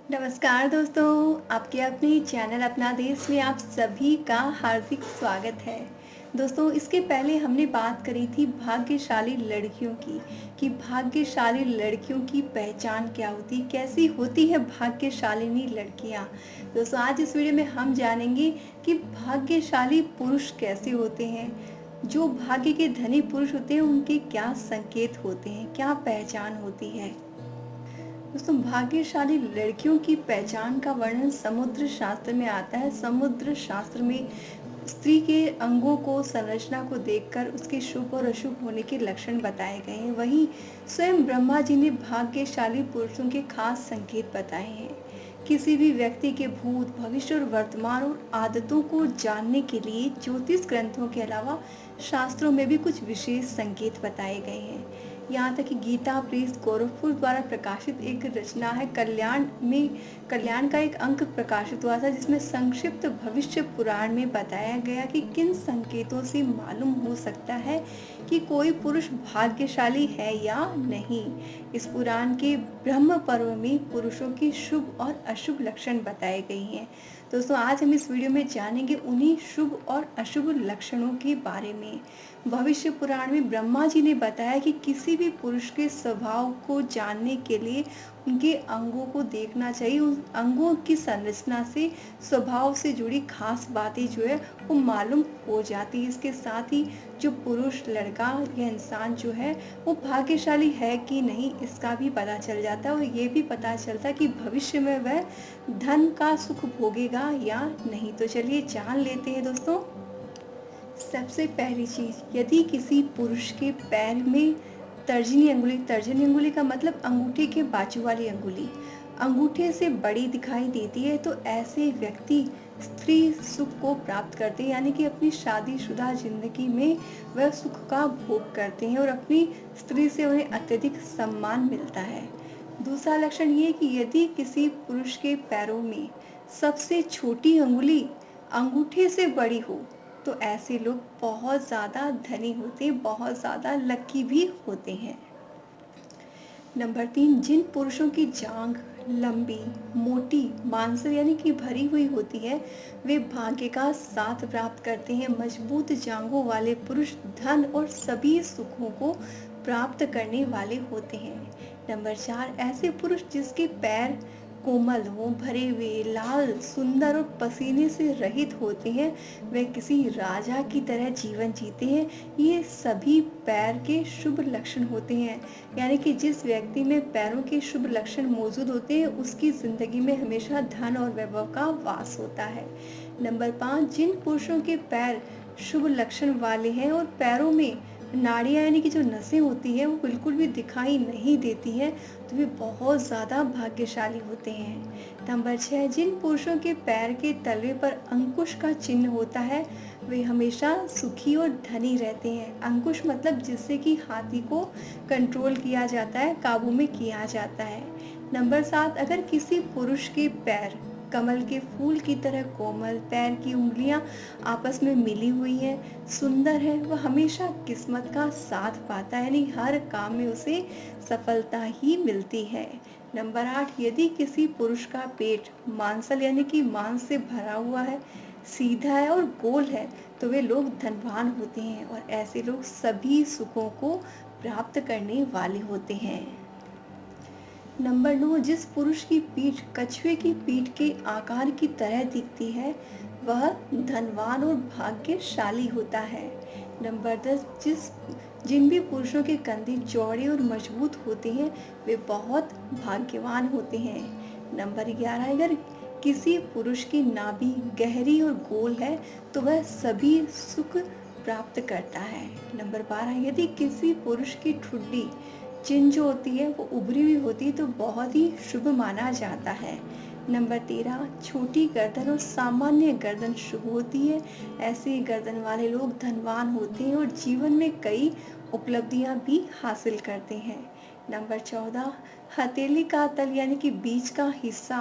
नमस्कार दोस्तों, आपके अपने चैनल अपना देश में आप सभी का हार्दिक स्वागत है। दोस्तों, इसके पहले हमने बात करी थी भाग्यशाली लड़कियों की कि भाग्यशाली लड़कियों की पहचान क्या होती, कैसी होती है भाग्यशालिनी लड़कियां। दोस्तों, आज इस वीडियो में हम जानेंगे कि भाग्यशाली पुरुष कैसे होते हैं, जो भाग्य के धनी पुरुष होते हैं उनके क्या संकेत होते हैं, क्या पहचान होती है। दोस्तों, भाग्यशाली लड़कियों की पहचान का वर्णन समुद्र शास्त्र में आता है। समुद्र शास्त्र में स्त्री के अंगों को, संरचना को देखकर उसके शुभ और अशुभ होने के लक्षण बताए गए हैं। वहीं स्वयं ब्रह्मा जी ने भाग्यशाली पुरुषों के खास संकेत बताए हैं। किसी भी व्यक्ति के भूत, भविष्य और वर्तमान और आदतों को जानने के लिए ज्योतिष ग्रंथों के अलावा शास्त्रों में भी कुछ विशेष संकेत बताए गए हैं। यहाँ तक कि गीता प्रेस गोरखपुर द्वारा प्रकाशित एक रचना है कल्याण का एक अंक प्रकाशित हुआ था, जिसमें संक्षिप्त भविष्य पुराण में बताया गया कि किन संकेतों से मालूम हो सकता है कि कोई पुरुष भाग्यशाली है या नहीं। इस पुराण के ब्रह्म पर्व में पुरुषों की शुभ और अशुभ लक्षण बताए गए हैं। दोस्तों, आज हम इस वीडियो में जानेंगे उन्हीं शुभ और अशुभ लक्षणों के बारे में। भविष्य पुराण में ब्रह्मा जी ने बताया कि किसी भी पुरुष के स्वभाव को जानने के लिए उनके अंगों को देखना चाहिए। उन अंगों की संरचना से स्वभाव से जुड़ी खास बातें जो है वो मालूम हो जाती है। इसके साथ ही जो पुरुष, लड़का या इंसान जो है वो भाग्यशाली है कि नहीं, इसका भी पता चल जाता है और ये भी पता चलता है कि भविष्य में वह धन का सुख भोगेगा या नहीं। तो चलिए जान लेते हैं दोस्तों। सबसे पहली चीज, यदि किसी पुरुष के पैर में तर्जनी अंगुली का मतलब अंगूठे के बाजू वाली अंगुली अंगूठे से बड़ी दिखाई देती है, तो ऐसे व्यक्ति स्त्री सुख को प्राप्त करते हैं, यानी कि अपनी शादीशुदा जिंदगी में वह सुख का भोग करते हैं और अपनी स्त्री से उन्हें अत्यधिक सम्मान मिलता है। दूसरा लक्षण ये कि यदि किसी पुरुष के पैरों में सबसे छोटी अंगुली अंगूठे से बड़ी हो, तो ऐसे लोग बहुत ज़्यादा धनी होते हैं, बहुत ज़्यादा लकी भी होते हैं। नंबर 3, जिन पुरुषों की जांघ लंबी, मोटी, मांसल यानी कि भरी हुई होती है, वे भाग्य का साथ प्राप्त करते हैं। मजबूत जांघों वाले पुरुष धन और सभी सुखों को प्राप्त करने वाले होते हैं। नंबर 4, ऐसे पुरुष जिसके पैर कोमल हो, भरे हुए, लाल, सुंदर और पसीने से रहित होते हैं, वे किसी राजा की तरह जीवन जीते हैं। ये सभी पैर के शुभ लक्षण होते हैं, यानी कि जिस व्यक्ति में पैरों के शुभ लक्षण मौजूद होते हैं उसकी जिंदगी में हमेशा धन और वैभव का वास होता है। नंबर 5, जिन पुरुषों के पैर शुभ लक्षण वाले हैं और पैरों में नाड़ियां यानी कि जो नसें होती हैं वो बिल्कुल भी दिखाई नहीं देती हैं, तो वे बहुत ज़्यादा भाग्यशाली होते हैं। नंबर 6, जिन पुरुषों के पैर के तलवे पर अंकुश का चिन्ह होता है, वे हमेशा सुखी और धनी रहते हैं। अंकुश मतलब जिससे कि हाथी को कंट्रोल किया जाता है, काबू में किया जाता है। नंबर 7, अगर किसी पुरुष के पैर कमल के फूल की तरह कोमल, पैर की उंगलियां आपस में मिली हुई है, सुंदर है, वह हमेशा किस्मत का साथ पाता है, यानी हर काम में उसे सफलता ही मिलती है। नंबर 8, यदि किसी पुरुष का पेट मांसल यानी कि मांस से भरा हुआ है, सीधा है और गोल है, तो वे लोग धनवान होते हैं और ऐसे लोग सभी सुखों को प्राप्त करने वाले होते हैं। नंबर 9, जिस पुरुष की पीठ कछुए की पीठ के आकार की तरह दिखती है, वह धनवान और भाग्यशाली होता है। नंबर 10, जिन भी पुरुषों के कंधे चौड़े और मजबूत होते हैं, वे बहुत भाग्यवान होते हैं। नंबर 11, अगर किसी पुरुष की नाभि गहरी और गोल है, तो वह सभी सुख प्राप्त करता है। नंबर 12, यदि किसी पुरुष की ठुड्डी चिन्ह जो होती है वो उभरी हुई होती है, तो बहुत ही शुभ माना जाता है। नंबर 13, छोटी गर्दन और सामान्य गर्दन शुभ होती है। ऐसे गर्दन वाले लोग धनवान होते हैं और जीवन में कई उपलब्धियां भी हासिल करते हैं। नंबर 14, हथेली का तल यानी कि बीच का हिस्सा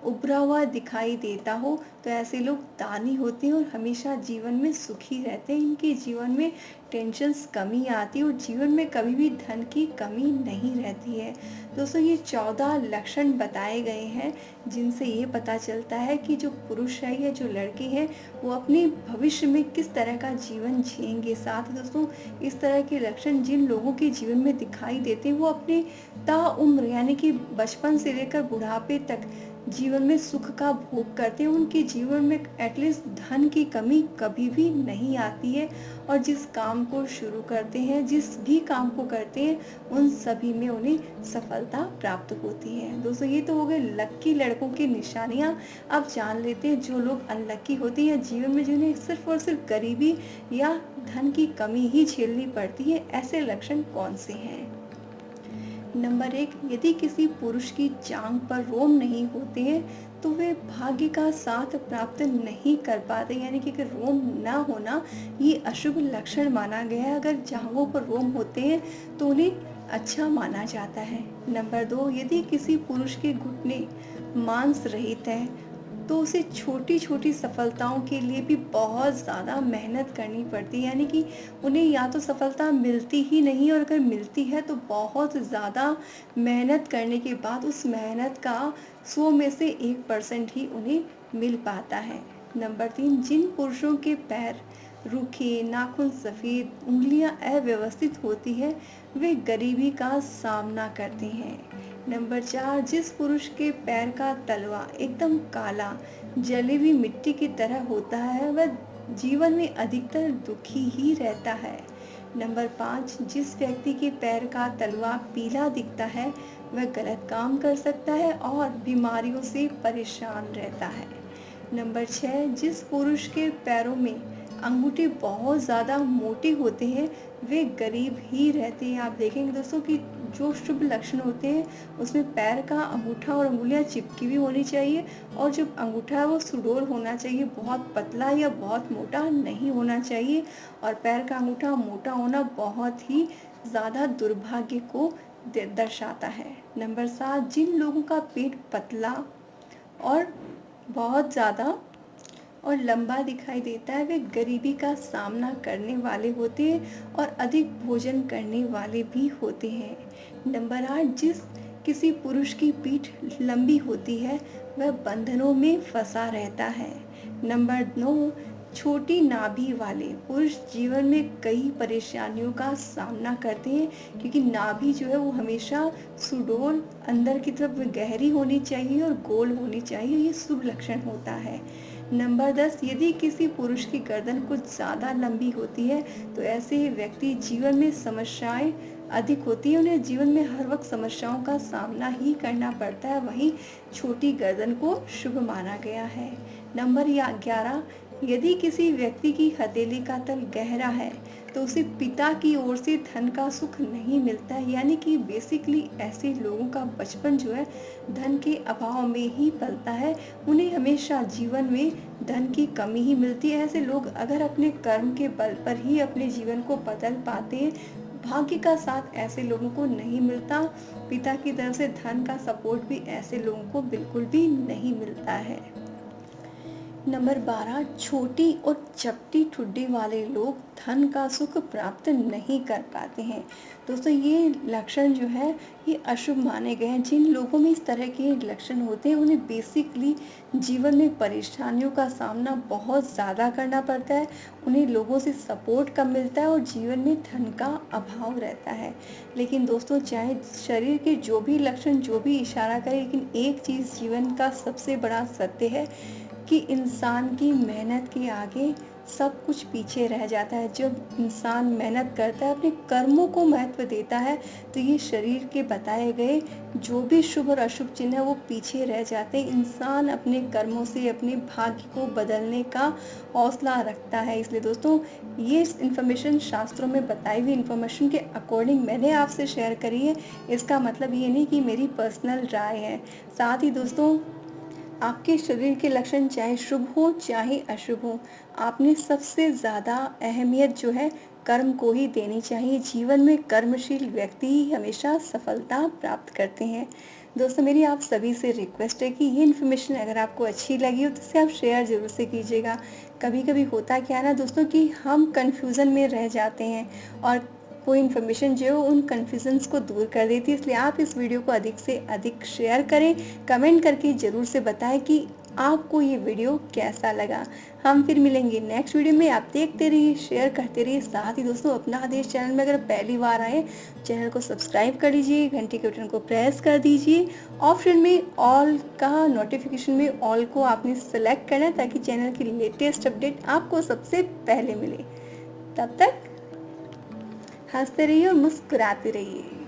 उभरा हुआ दिखाई देता हो तो ऐसे लोग दानी होते हैं और हमेशा जीवन में सुखी रहते हैं। इनके जीवन में टेंशन्स कमी आती है और जीवन में कभी भी धन की कमी नहीं रहती है। दोस्तों ये 14 लक्षण बताए गए हैं जिनसे ये पता चलता है कि जो पुरुष है या जो लड़के हैं वो अपने भविष्य में किस तरह का जीवन जिएंगे। साथ ही दोस्तों इस तरह के लक्षण जिन लोगों के जीवन में दिखाई देते हैं वो अपने ताउम्र यानी कि बचपन से लेकर बुढ़ापे तक जीवन में सुख का भोग करते हैं। उनके जीवन में एटलीस्ट धन की कमी कभी भी नहीं आती है और जिस काम को शुरू करते हैं, जिस भी काम को करते हैं, उन सभी में उन्हें सफलता प्राप्त होती है। दोस्तों ये तो हो गए लक्की लड़कों की निशानियां। अब जान लेते हैं जो लोग अनलक्की होते हैं जीवन में, जिन्हें सिर्फ और सिर्फ गरीबी या धन की कमी ही झेलनी पड़ती है, ऐसे लक्षण कौन से हैं। नंबर 1, यदि किसी पुरुष की जांघ पर रोम नहीं होते हैं तो वे भाग्य का साथ प्राप्त नहीं कर पाते। यानी कि अगर रोम ना होना ये अशुभ लक्षण माना गया है। अगर जांघों पर रोम होते हैं तो उन्हें अच्छा माना जाता है। नंबर 2, यदि किसी पुरुष के घुटने मांस रहित है तो उसे छोटी छोटी सफलताओं के लिए भी बहुत ज़्यादा मेहनत करनी पड़ती है। यानी कि उन्हें या तो सफलता मिलती ही नहीं और अगर मिलती है तो बहुत ज़्यादा मेहनत करने के बाद उस मेहनत का 100 में से 1% ही उन्हें मिल पाता है। नंबर 3, जिन पुरुषों के पैर रूखे, नाखून सफ़ेद, उंगलियां अव्यवस्थित होती है वे गरीबी का सामना करते हैं। नंबर 4, जिस पुरुष के पैर का तलवा एकदम काला जली हुई मिट्टी की तरह होता है वह जीवन में अधिकतर दुखी ही रहता है। नंबर 5, जिस व्यक्ति के पैर का तलवा पीला दिखता है वह गलत काम कर सकता है और बीमारियों से परेशान रहता है। नंबर 6, जिस पुरुष के पैरों में अंगूठे बहुत ज़्यादा मोटे होते हैं वे गरीब ही रहते हैं। आप देखेंगे दोस्तों कि जो शुभ लक्षण होते हैं उसमें पैर का अंगूठा और अंगुलियां चिपकी हुई होनी चाहिए और जो अंगूठा है वो सुडौल होना चाहिए, बहुत पतला या बहुत मोटा नहीं होना चाहिए। और पैर का अंगूठा मोटा होना बहुत ही ज़्यादा दुर्भाग्य को दर्शाता है। नंबर 7, जिन लोगों का पेट पतला और बहुत ज़्यादा और लंबा दिखाई देता है वे गरीबी का सामना करने वाले होते हैं और अधिक भोजन करने वाले भी होते हैं। नंबर 8, जिस किसी पुरुष की पीठ लंबी होती है वह बंधनों में फंसा रहता है। नंबर 9, छोटी नाभि वाले पुरुष जीवन में कई परेशानियों का सामना करते हैं क्योंकि नाभि जो है वो हमेशा सुडौल अंदर की तरफ गहरी होनी चाहिए और गोल होनी चाहिए, ये शुभ लक्षण होता है। नंबर 10, यदि किसी पुरुष की गर्दन कुछ ज़्यादा लंबी होती है तो ऐसे व्यक्ति जीवन में समस्याएं अधिक होती है, उन्हें जीवन में हर वक्त समस्याओं का सामना ही करना पड़ता है। वहीं छोटी गर्दन को शुभ माना गया है। नंबर 11, यदि किसी व्यक्ति की हथेली का तल गहरा है तो उसे पिता की ओर से धन का सुख नहीं मिलता है। यानी कि बेसिकली ऐसे लोगों का बचपन जो है धन के अभाव में ही पलता है, उन्हें हमेशा जीवन में धन की कमी ही मिलती है। ऐसे लोग अगर अपने कर्म के बल पर ही अपने जीवन को बदल पाते हैं, भाग्य का साथ ऐसे लोगों को नहीं मिलता, पिता की तरफ से धन का सपोर्ट भी ऐसे लोगों को बिल्कुल भी नहीं मिलता है। नंबर 12, छोटी और चपटी ठुड्डी वाले लोग धन का सुख प्राप्त नहीं कर पाते हैं। दोस्तों ये लक्षण जो है ये अशुभ माने गए हैं। जिन लोगों में इस तरह के लक्षण होते हैं उन्हें बेसिकली जीवन में परेशानियों का सामना बहुत ज़्यादा करना पड़ता है, उन्हें लोगों से सपोर्ट कम मिलता है और जीवन में धन का अभाव रहता है। लेकिन दोस्तों चाहे शरीर के जो भी लक्षण जो भी इशारा करें, लेकिन एक चीज़ जीवन का सबसे बड़ा सत्य है कि इंसान की मेहनत के आगे सब कुछ पीछे रह जाता है। जब इंसान मेहनत करता है, अपने कर्मों को महत्व देता है, तो ये शरीर के बताए गए जो भी शुभ और अशुभ चिन्ह है वो पीछे रह जाते हैं। इंसान अपने कर्मों से अपने भाग्य को बदलने का हौसला रखता है। इसलिए दोस्तों ये इन्फॉर्मेशन शास्त्रों में बताई हुई इन्फॉर्मेशन के अकॉर्डिंग मैंने आपसे शेयर करी है। इसका मतलब ये नहीं कि मेरी पर्सनल राय है। साथ ही दोस्तों आपके शरीर के लक्षण चाहे शुभ हो चाहे अशुभ हो, आपने सबसे ज़्यादा अहमियत जो है कर्म को ही देनी चाहिए। जीवन में कर्मशील व्यक्ति ही हमेशा सफलता प्राप्त करते हैं। दोस्तों मेरी आप सभी से रिक्वेस्ट है कि ये इन्फॉर्मेशन अगर आपको अच्छी लगी हो तो इसे आप शेयर ज़रूर से कीजिएगा। कभी-कभी होता क्या है ना दोस्तों कि हम कन्फ्यूज़न में रह जाते हैं और कोई इन्फॉर्मेशन जो है उन कन्फ्यूज़न्स को दूर कर देती है, इसलिए आप इस वीडियो को अधिक से अधिक शेयर करें, कमेंट करके ज़रूर से बताएं कि आपको ये वीडियो कैसा लगा। हम फिर मिलेंगे नेक्स्ट वीडियो में। आप देखते रहिए, शेयर करते रहिए। साथ ही दोस्तों अपना देश चैनल में अगर पहली बार आए, चैनल को सब्सक्राइब कर लीजिए, घंटी के बटन को प्रेस कर दीजिए। ऑप्शन में ऑल का नोटिफिकेशन में ऑल को आपने सेलेक्ट करना है ताकि चैनल की लेटेस्ट अपडेट आपको सबसे पहले मिले। तब तक हंसते रहिए और मुस्कुराते रहिए।